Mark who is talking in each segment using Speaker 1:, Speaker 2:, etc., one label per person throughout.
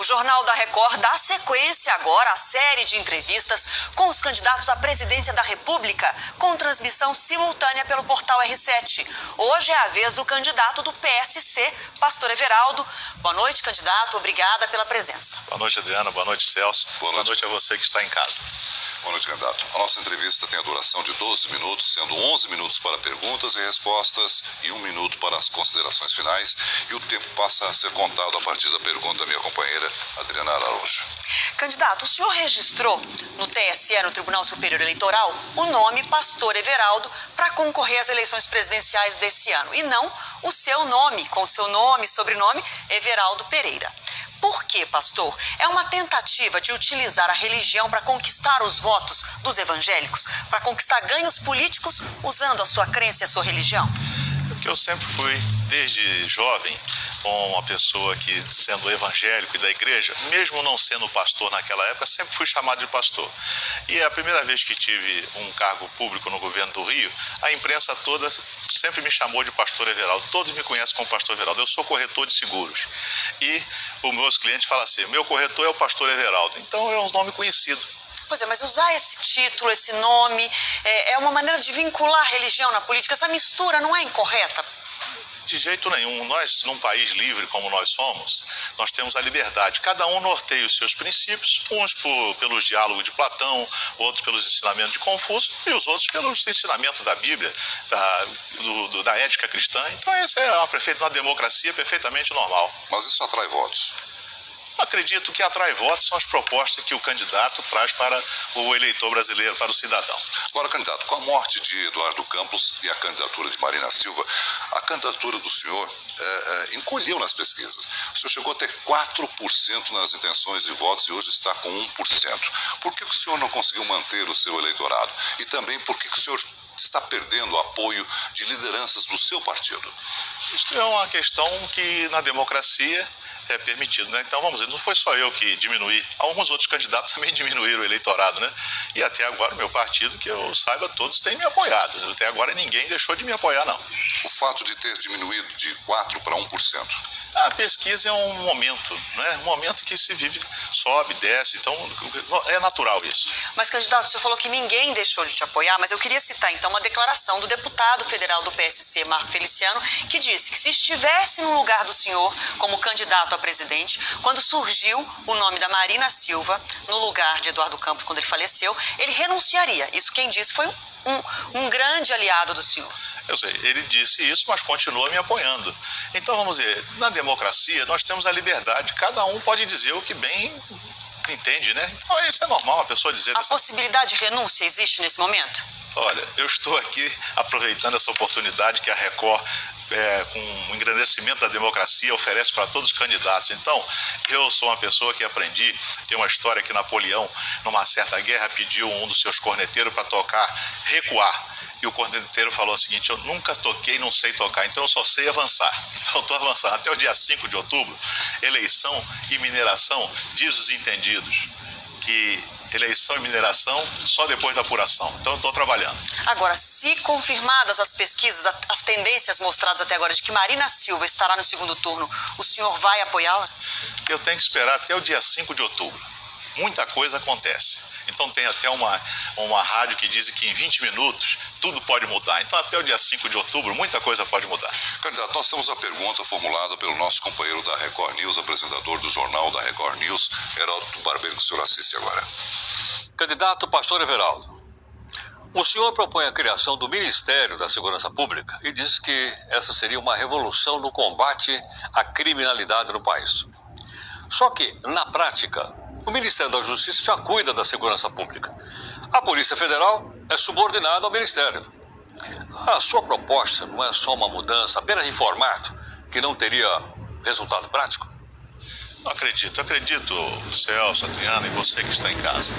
Speaker 1: Jornal da Record dá sequência agora à série de entrevistas com os candidatos à presidência da República, com transmissão simultânea pelo portal R7. Hoje é a vez do candidato do PSC, Pastor Everaldo. Boa noite, candidato. Obrigada pela presença.
Speaker 2: Boa noite, Adriana. Boa noite, Celso. Boa noite a você que está em casa.
Speaker 3: Boa noite, candidato. A nossa entrevista tem a duração de 12 minutos, sendo 11 minutos para perguntas e respostas e 1 minuto para as considerações finais. E o tempo passa a ser contado a partir da pergunta da minha companheira, Adriana Araújo.
Speaker 1: Candidato, o senhor registrou no TSE, no Tribunal Superior Eleitoral, o nome Pastor Everaldo para concorrer às eleições presidenciais desse ano. E não o seu nome, com o seu nome e sobrenome, Everaldo Pereira. Por quê, pastor? É uma tentativa de utilizar a religião para conquistar os votos dos evangélicos, para conquistar ganhos políticos usando a sua crença e a sua religião?
Speaker 2: Porque eu sempre fui, desde jovem, uma pessoa que, sendo evangélico e da igreja, mesmo não sendo pastor naquela época, sempre fui chamado de pastor. E a primeira vez que tive um cargo público no governo do Rio, a imprensa toda sempre me chamou de Pastor Everaldo. Todos me conhecem como Pastor Everaldo. Eu sou corretor de seguros. E os meus clientes falam assim, meu corretor é o Pastor Everaldo. Então é um nome conhecido.
Speaker 1: Pois é, mas usar esse título, esse nome, é uma maneira de vincular a religião na política. Essa mistura não é incorreta?
Speaker 2: De jeito nenhum. Nós, num país livre como nós somos, nós temos a liberdade. Cada um norteia os seus princípios, uns pelos diálogos de Platão, outros pelos ensinamentos de Confúcio e os outros pelos ensinamentos da Bíblia, da ética cristã. Então, essa é uma democracia perfeitamente normal.
Speaker 3: Mas isso atrai votos?
Speaker 2: Acredito que atrai votos são as propostas que o candidato traz para o eleitor brasileiro, para o cidadão.
Speaker 3: Agora, candidato, com a morte de Eduardo Campos e a candidatura de Marina Silva, a candidatura do senhor encolheu nas pesquisas. O senhor chegou a ter 4% nas intenções de votos e hoje está com 1%. Por que o senhor não conseguiu manter o seu eleitorado? E também por que o senhor está perdendo apoio de lideranças do seu partido?
Speaker 2: Isso é uma questão que na democracia é permitido, né? Então, vamos dizer, não foi só eu que diminuí, alguns outros candidatos também diminuíram o eleitorado, né? E até agora o meu partido, que eu saiba, todos têm me apoiado. Até agora ninguém deixou de me apoiar, não.
Speaker 3: O fato de ter diminuído de 4% para 1%?
Speaker 2: A pesquisa é um momento, né? Um momento que se vive, sobe, desce, então é natural isso.
Speaker 1: Mas, candidato, o senhor falou que ninguém deixou de te apoiar, mas eu queria citar, então, uma declaração do deputado federal do PSC, Marco Feliciano, que disse que se estivesse no lugar do senhor como candidato a presidente, quando surgiu o nome da Marina Silva no lugar de Eduardo Campos, quando ele faleceu, ele renunciaria. Isso quem disse foi um grande aliado do senhor.
Speaker 2: Eu sei, ele disse isso, mas continua me apoiando. Então, vamos dizer, na democracia nós temos a liberdade, cada um pode dizer o que bem entende, né? Então, isso é normal a pessoa dizer.
Speaker 1: A possibilidade de renúncia existe nesse momento?
Speaker 2: Olha, eu estou aqui aproveitando essa oportunidade que a Record, com o engrandecimento da democracia, oferece para todos os candidatos. Então, eu sou uma pessoa que aprendi, tem uma história que Napoleão, numa certa guerra, pediu um dos seus corneteiros para tocar, recuar. E o corneteiro falou o seguinte, eu nunca toquei, não sei tocar, então eu só sei avançar. Então eu estou avançando. Até o dia 5 de outubro, eleição e mineração, diz os entendidos, que eleição e mineração só depois da apuração. Então eu estou trabalhando.
Speaker 1: Agora, se confirmadas as pesquisas, as tendências mostradas até agora de que Marina Silva estará no segundo turno, o senhor vai apoiá-la?
Speaker 2: Eu tenho que esperar até o dia 5 de outubro. Muita coisa acontece. Então tem até uma rádio que diz que em 20 minutos tudo pode mudar. Então até o dia 5 de outubro muita coisa pode mudar.
Speaker 3: Candidato, nós temos a pergunta formulada pelo nosso companheiro da Record News, apresentador do Jornal da Record News, Heródoto Barbeiro, que o senhor assiste agora.
Speaker 4: Candidato Pastor Everaldo, o senhor propõe a criação do Ministério da Segurança Pública e diz que essa seria uma revolução no combate à criminalidade no país. Só que, na prática, o Ministério da Justiça já cuida da segurança pública. A Polícia Federal é subordinada ao Ministério. A sua proposta não é só uma mudança apenas de formato, que não teria resultado prático?
Speaker 2: Não acredito. Acredito, Celso, Adriana e você que está em casa,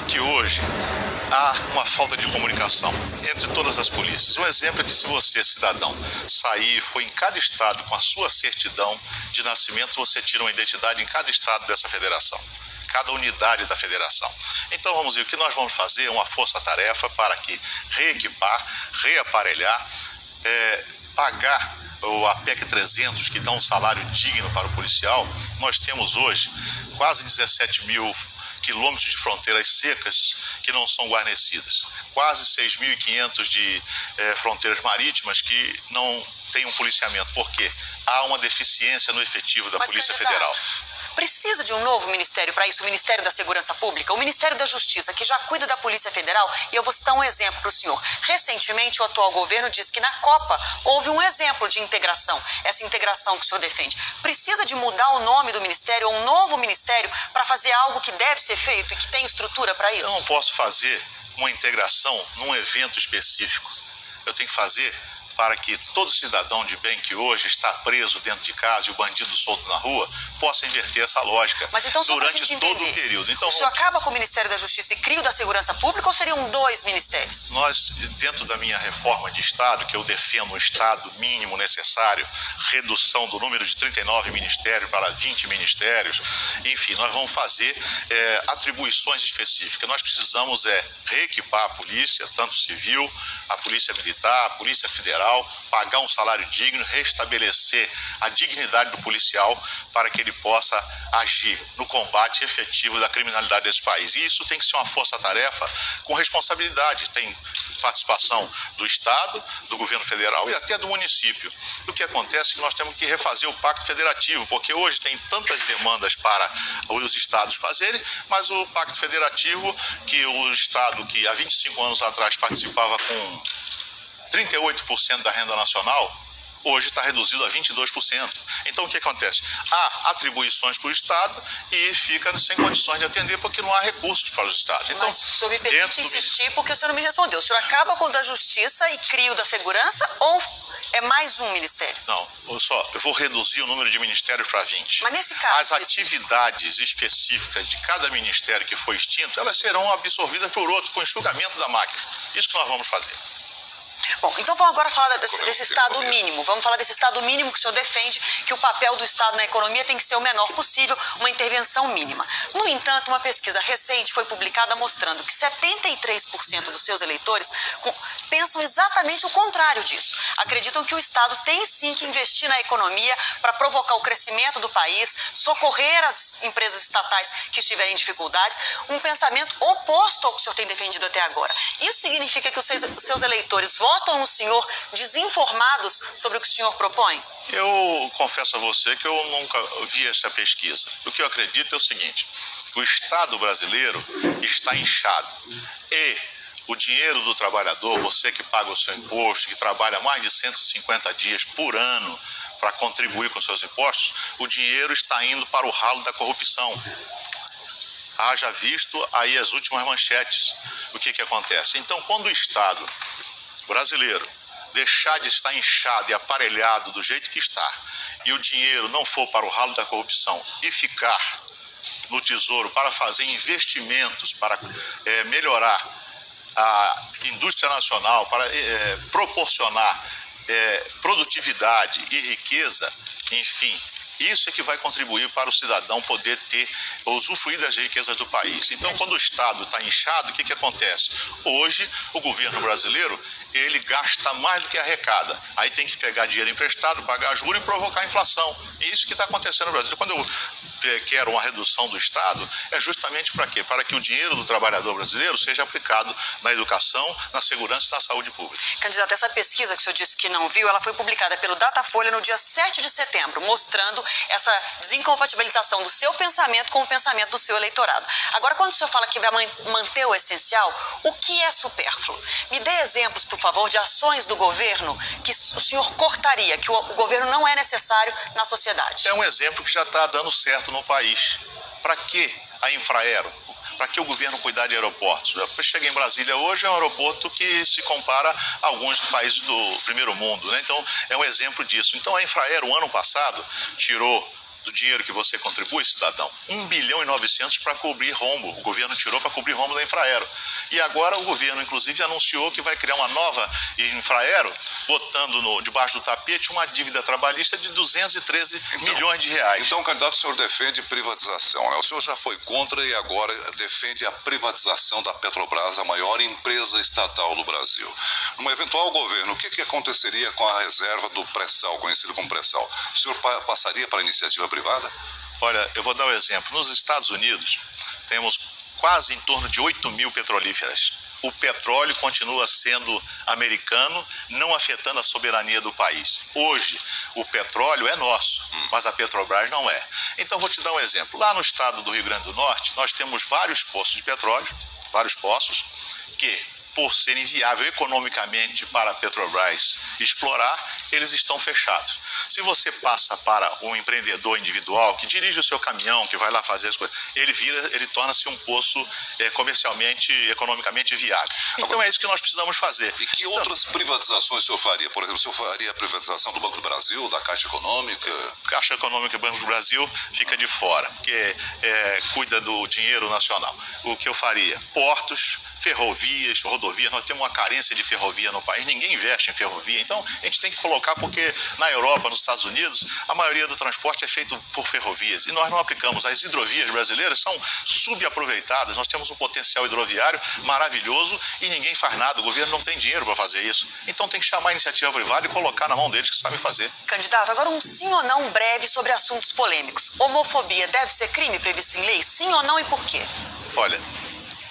Speaker 2: que hoje há uma falta de comunicação entre todas as polícias. Um exemplo é que se você, cidadão, sair, for em cada estado com a sua certidão de nascimento, você tira uma identidade em cada estado dessa federação. Cada unidade da federação. Então, vamos ver, o que nós vamos fazer é uma força-tarefa para que reequipar, reaparelhar, pagar a PEC 300, que dá um salário digno para o policial, nós temos hoje quase 17 mil quilômetros de fronteiras secas que não são guarnecidas. Quase 6.500 de fronteiras marítimas que não têm um policiamento. Por quê? Há uma deficiência no efetivo da Polícia Federal.
Speaker 1: Precisa de um novo ministério para isso, o Ministério da Segurança Pública, o Ministério da Justiça, que já cuida da Polícia Federal, e eu vou citar um exemplo para o senhor. Recentemente, o atual governo disse que na Copa houve um exemplo de integração, essa integração que o senhor defende. Precisa de mudar o nome do ministério ou um novo ministério para fazer algo que deve ser feito e que tem estrutura para isso?
Speaker 2: Eu não posso fazer uma integração num evento específico. Eu tenho que fazer para que todo cidadão de bem que hoje está preso dentro de casa e o bandido solto na rua possa inverter essa lógica.
Speaker 1: Mas então,
Speaker 2: durante todo o período. Então,
Speaker 1: o senhor acaba com o Ministério da Justiça e cria o da Segurança Pública ou seriam dois ministérios?
Speaker 2: Nós, dentro da minha reforma de Estado, que eu defendo um Estado mínimo necessário, redução do número de 39 ministérios para 20 ministérios, enfim, nós vamos fazer atribuições específicas. Nós precisamos reequipar a polícia, tanto civil, a polícia militar, a polícia federal, pagar um salário digno, restabelecer a dignidade do policial para que ele possa agir no combate efetivo da criminalidade desse país. E isso tem que ser uma força-tarefa com responsabilidade. Tem participação do Estado, do governo federal e até do município. O que acontece é que nós temos que refazer o Pacto Federativo, porque hoje tem tantas demandas para os estados fazerem, mas o Pacto Federativo, que o Estado que há 25 anos atrás participava com 38% da renda nacional, hoje está reduzido a 22%. Então, o que acontece? Há atribuições para o Estado e fica sem condições de atender porque não há recursos para os Estados. Então,
Speaker 1: mas o senhor me permite insistir porque o senhor não me respondeu. O senhor acaba com o da Justiça e cria o da Segurança ou é mais um ministério?
Speaker 2: Não, eu vou reduzir o número de ministérios para 20.
Speaker 1: Mas nesse caso
Speaker 2: as atividades específicas de cada ministério que foi extinto, elas serão absorvidas por outro, com enxugamento da máquina. Isso que nós vamos fazer.
Speaker 1: Bom, então vamos agora falar desse Estado mínimo. Vamos falar desse Estado mínimo que o senhor defende, que o papel do Estado na economia tem que ser o menor possível, uma intervenção mínima. No entanto, uma pesquisa recente foi publicada mostrando que 73% dos seus eleitores pensam exatamente o contrário disso. Acreditam que o Estado tem sim que investir na economia para provocar o crescimento do país, socorrer as empresas estatais que estiverem em dificuldades, um pensamento oposto ao que o senhor tem defendido até agora. Isso significa que os seus eleitores votam no senhor desinformados sobre o que o senhor propõe?
Speaker 2: Eu confesso a você que eu nunca vi essa pesquisa. O que eu acredito é o seguinte: o Estado brasileiro está inchado e o dinheiro do trabalhador, você que paga o seu imposto, que trabalha mais de 150 dias por ano para contribuir com seus impostos, o dinheiro está indo para o ralo da corrupção. Haja visto aí as últimas manchetes. O que acontece? Então, quando o Estado brasileiro deixar de estar inchado e aparelhado do jeito que está e o dinheiro não for para o ralo da corrupção e ficar no Tesouro para fazer investimentos, para melhorar a indústria nacional, para proporcionar produtividade e riqueza, enfim, isso é que vai contribuir para o cidadão poder usufruir das riquezas do país. Então, quando o Estado está inchado, o que acontece? Hoje, o governo brasileiro, ele gasta mais do que arrecada. Aí tem que pegar dinheiro emprestado, pagar juros e provocar inflação. É isso que está acontecendo no Brasil. Quando eu quero uma redução do Estado, é justamente para quê? Para que o dinheiro do trabalhador brasileiro seja aplicado na educação, na segurança e na saúde pública.
Speaker 1: Candidato, essa pesquisa que o senhor disse que não viu, ela foi publicada pelo Datafolha no dia 7 de setembro, mostrando essa desincompatibilização do seu pensamento com o pensamento do seu eleitorado. Agora, quando o senhor fala que vai manter o essencial, o que é supérfluo? Me dê exemplos, por favor, de ações do governo que o senhor cortaria, que o governo não é necessário na sociedade.
Speaker 2: É um exemplo que já está dando certo no país. Para que a Infraero? Para que o governo cuidar de aeroportos? Eu cheguei em Brasília hoje, é um aeroporto que se compara a alguns países do primeiro mundo, né? Então, é um exemplo disso. Então, a Infraero, o ano passado, tirou do dinheiro que você contribui, cidadão? 1 bilhão e 900 para cobrir rombo. O governo tirou para cobrir rombo da Infraero. E agora o governo, inclusive, anunciou que vai criar uma nova Infraero, botando debaixo do tapete uma dívida trabalhista de 213 milhões de reais.
Speaker 3: Então, candidato, o senhor defende privatização, né? O senhor já foi contra e agora defende a privatização da Petrobras, a maior empresa estatal do Brasil. Num eventual governo, o que aconteceria com a reserva do pré-sal, conhecido como pré-sal? O senhor passaria para a iniciativa privada?
Speaker 2: Olha, eu vou dar um exemplo. Nos Estados Unidos, temos quase em torno de 8 mil petrolíferas. O petróleo continua sendo americano, não afetando a soberania do país. Hoje, o petróleo é nosso, mas a Petrobras não é. Então, vou te dar um exemplo. Lá no estado do Rio Grande do Norte, nós temos vários poços de petróleo, vários poços, que, por ser inviável economicamente para a Petrobras explorar, eles estão fechados. Se você passa para um empreendedor individual que dirige o seu caminhão, que vai lá fazer as coisas, ele torna-se um poço comercialmente, economicamente viável. Então é isso que nós precisamos fazer.
Speaker 3: E que outras privatizações o senhor faria? Por exemplo, o senhor faria a privatização do Banco do Brasil, da Caixa Econômica?
Speaker 2: Caixa Econômica e Banco do Brasil fica de fora, porque cuida do dinheiro nacional. O que eu faria? Portos, ferrovias, rodovias, nós temos uma carência de ferrovia no país, ninguém investe em ferrovia, então a gente tem que colocar, porque na Europa, nos Estados Unidos, a maioria do transporte é feito por ferrovias, e nós não aplicamos. As hidrovias brasileiras são subaproveitadas, nós temos um potencial hidroviário maravilhoso e ninguém faz nada, o governo não tem dinheiro para fazer isso, então tem que chamar a iniciativa privada e colocar na mão deles que sabem fazer.
Speaker 1: Candidato, agora um sim ou não breve sobre assuntos polêmicos. Homofobia deve ser crime previsto em lei? Sim ou não e por quê?
Speaker 2: Olha,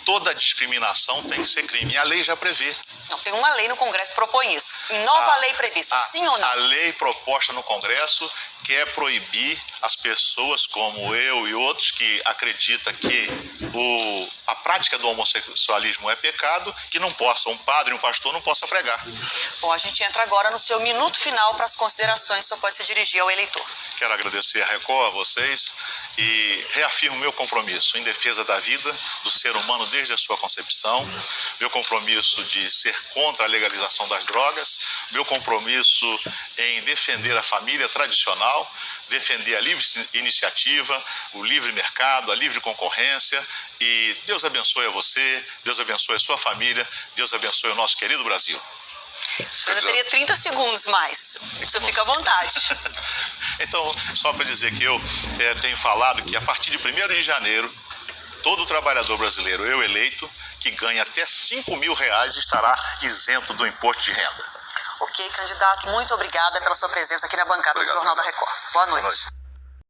Speaker 2: toda discriminação tem que ser crime. E a lei já prevê.
Speaker 1: Não, tem uma lei no Congresso que propõe isso. Nova lei prevista, sim ou não?
Speaker 2: A lei proposta no Congresso quer proibir as pessoas como eu e outros que acreditam que a prática do homossexualismo é pecado, que não possa, um padre e um pastor não possa pregar.
Speaker 1: Bom, a gente entra agora no seu minuto final para as considerações, só pode se dirigir ao eleitor.
Speaker 2: Quero agradecer a Record, a vocês, e reafirmo meu compromisso em defesa da vida do ser humano desde a sua concepção, meu compromisso de ser contra a legalização das drogas, meu compromisso em defender a família tradicional, defender a livre iniciativa, o livre mercado, a livre concorrência, e Deus abençoe a você, Deus abençoe a sua família, Deus abençoe o nosso querido Brasil.
Speaker 1: O senhor teria 30 segundos mais, o senhor fica à vontade.
Speaker 2: Então, só para dizer que eu tenho falado que a partir de 1º de janeiro, todo trabalhador brasileiro, eu eleito, que ganha até R$5.000 estará isento do imposto de renda.
Speaker 1: Ok, candidato, muito obrigada pela sua presença aqui na bancada do Jornal da Record. Boa noite.